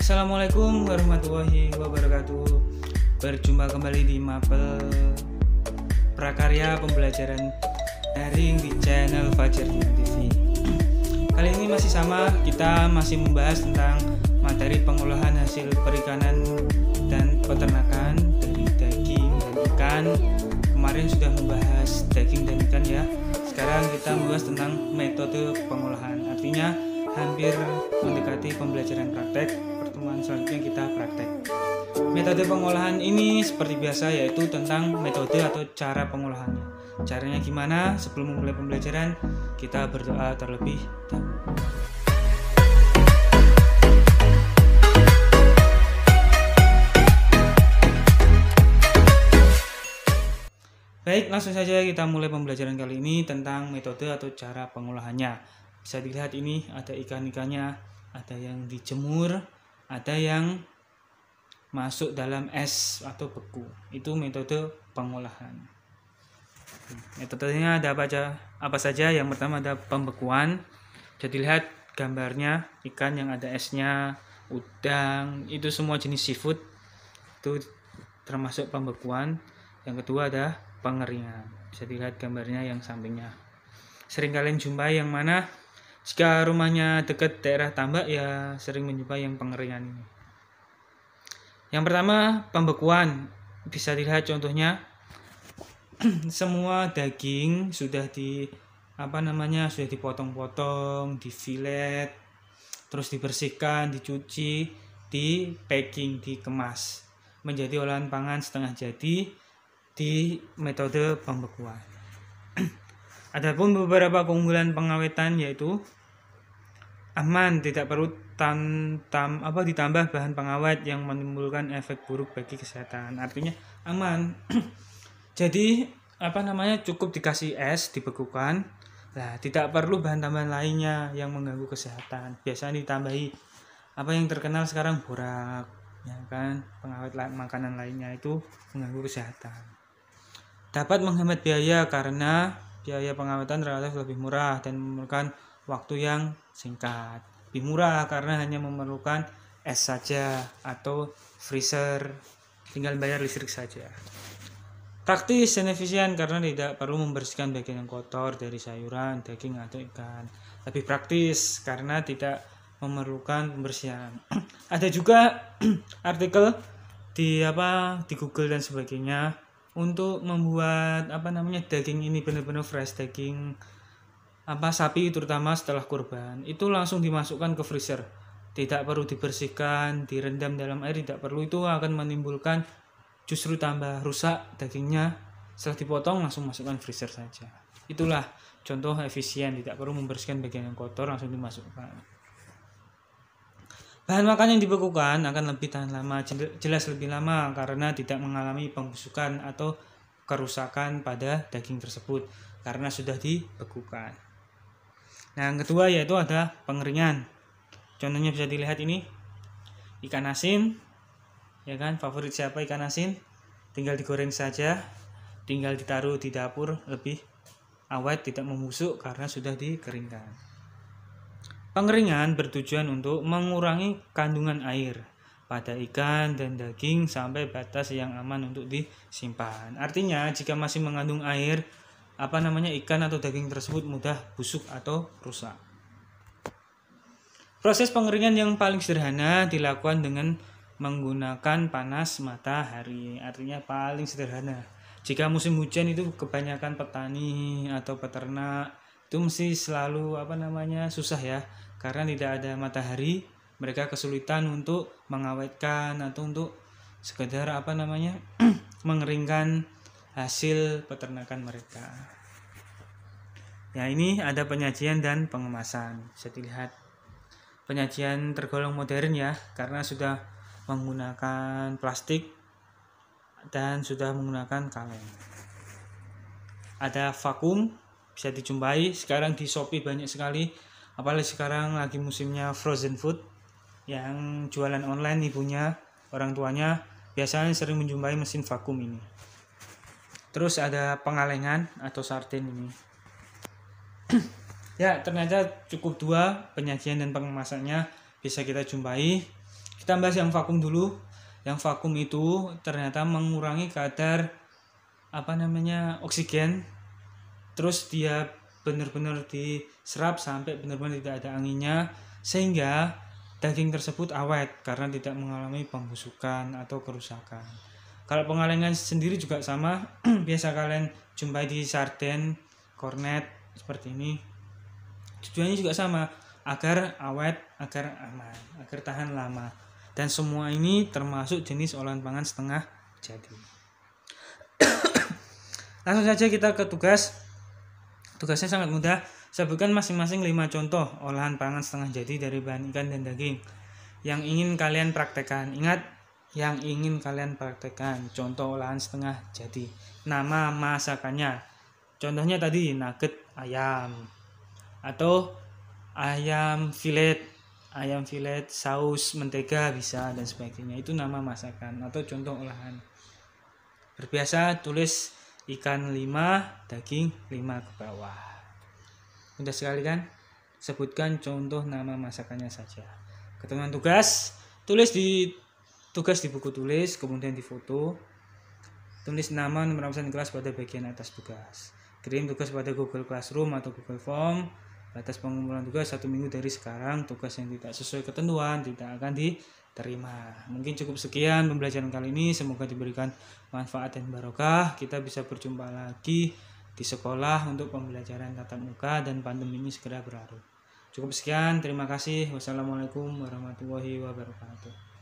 Assalamualaikum warahmatullahi wabarakatuh. Berjumpa kembali di Mapel Prakarya Pembelajaran Daring di channel Fajar TV. Kali ini masih sama, kita masih membahas tentang materi pengolahan hasil perikanan dan peternakan dari daging dan ikan. Kemarin sudah membahas daging dan ikan ya. Sekarang kita membahas tentang metode pengolahan. Artinya hampir mendekati pembelajaran praktek. Pertemuan selanjutnya kita praktek. Metode pengolahan ini seperti biasa, yaitu tentang metode atau cara pengolahannya. Caranya gimana? Sebelum memulai pembelajaran, kita berdoa terlebih dahulu. Baik, langsung saja kita mulai pembelajaran kali ini tentang metode atau cara pengolahannya. Bisa dilihat ini ada ikan-ikannya, ada yang dijemur, ada yang masuk dalam es atau beku. Itu metode pengolahan. Metodenya ada apa saja? Yang pertama ada pembekuan. Jadi lihat gambarnya, ikan yang ada esnya, udang, itu semua jenis seafood itu termasuk pembekuan. Yang kedua ada pengeringan. Bisa dilihat gambarnya yang sampingnya. Sering kalian jumpai yang mana? Jika rumahnya dekat daerah tambak, ya sering menjumpai yang pengeringan ini. Yang pertama pembekuan. Bisa dilihat contohnya, semua daging sudah sudah dipotong-potong, difilet, terus dibersihkan, dicuci, di packing, dikemas menjadi olahan pangan setengah jadi di metode pembekuan. Adapun beberapa keunggulan pengawetan yaitu aman, tidak perlu ditambah bahan pengawet yang menimbulkan efek buruk bagi kesehatan. Artinya aman. Jadi cukup dikasih es, dibekukan. Nah, tidak perlu bahan tambahan lainnya yang mengganggu kesehatan. Biasanya ditambahi yang terkenal sekarang borak, ya kan, pengawet makanan lainnya itu mengganggu kesehatan. Dapat menghemat biaya karena biaya pengawetan relatif lebih murah dan memerlukan waktu yang singkat. Lebih murah karena hanya memerlukan es saja atau freezer, tinggal bayar listrik saja. Praktis dan efisien karena tidak perlu membersihkan bagian yang kotor dari sayuran, daging atau ikan. Lebih praktis karena tidak memerlukan pembersihan. Ada juga artikel di Google dan sebagainya untuk membuat daging ini benar-benar fresh, daging sapi terutama setelah kurban itu langsung dimasukkan ke freezer, tidak perlu dibersihkan, direndam dalam air, tidak perlu. Itu akan menimbulkan justru tambah rusak dagingnya. Setelah dipotong langsung masukkan freezer saja. Itulah contoh efisien, tidak perlu membersihkan bagian yang kotor, langsung dimasukkan. Bahan makan yang dibekukan akan lebih tahan lama, jelas lebih lama karena tidak mengalami pembusukan atau kerusakan pada daging tersebut karena sudah dibekukan. Nah, yang kedua yaitu ada pengeringan. Contohnya bisa dilihat ini ikan asin, ya kan, favorit siapa ikan asin? Tinggal digoreng saja, tinggal ditaruh di dapur lebih awet, tidak membusuk karena sudah dikeringkan. Pengeringan bertujuan untuk mengurangi kandungan air pada ikan dan daging sampai batas yang aman untuk disimpan. Artinya jika masih mengandung air, ikan atau daging tersebut mudah busuk atau rusak. Proses pengeringan yang paling sederhana dilakukan dengan menggunakan panas matahari. Artinya paling sederhana. Jika musim hujan itu kebanyakan petani atau peternak itu mesti selalu susah ya, karena tidak ada matahari. Mereka kesulitan untuk mengawetkan atau untuk sekedar mengeringkan hasil peternakan mereka. Ya, ini ada penyajian dan pengemasan. Bisa dilihat penyajian tergolong modern ya, karena sudah menggunakan plastik dan sudah menggunakan kaleng. Ada vakum, bisa dijumpai sekarang di Shopee banyak sekali, apalagi sekarang lagi musimnya frozen food yang jualan online. Ibunya, orang tuanya biasanya sering menjumpai mesin vakum ini. Terus ada pengalengan atau sarden ini. Ya, ternyata cukup dua penyajian dan pengemasannya bisa kita jumpai. Kita bahas yang vakum dulu. Yang vakum itu ternyata mengurangi kadar oksigen, terus dia benar-benar diserap sampai benar-benar tidak ada anginnya, sehingga daging tersebut awet karena tidak mengalami pembusukan atau kerusakan. Kalau pengalengan sendiri juga sama, biasa kalian jumpai di sarden, kornet seperti ini. Tujuannya juga sama, agar awet, agar aman, agar tahan lama. Dan semua ini termasuk jenis olahan pangan setengah jadi. Langsung saja kita ke tugas. Tugasnya sangat mudah. Sebutkan masing-masing 5 contoh olahan pangan setengah jadi dari bahan ikan dan daging yang ingin kalian praktekkan. Ingat, yang ingin kalian praktekkan. Contoh olahan setengah jadi. Nama masakannya. Contohnya tadi nugget ayam atau ayam filet saus mentega bisa dan sebagainya. Itu nama masakan atau contoh olahan. Berbiasa tulis ikan 5, daging 5 ke bawah. Mudah sekali kan? Sebutkan contoh nama masakannya saja. Ketemuan tugas, tulis di buku tulis, kemudian difoto. Tulis nama, nomor absen kelas pada bagian atas tugas. Kirim tugas pada Google Classroom atau Google Form. Batas pengumpulan tugas 1 minggu dari sekarang. Tugas yang tidak sesuai ketentuan tidak akan diterima. Mungkin cukup sekian pembelajaran kali ini. Semoga diberikan manfaat dan barokah. Kita bisa berjumpa lagi di sekolah untuk pembelajaran tatap muka dan pandemi ini segera berlalu. Cukup sekian, terima kasih. Wassalamualaikum warahmatullahi wabarakatuh.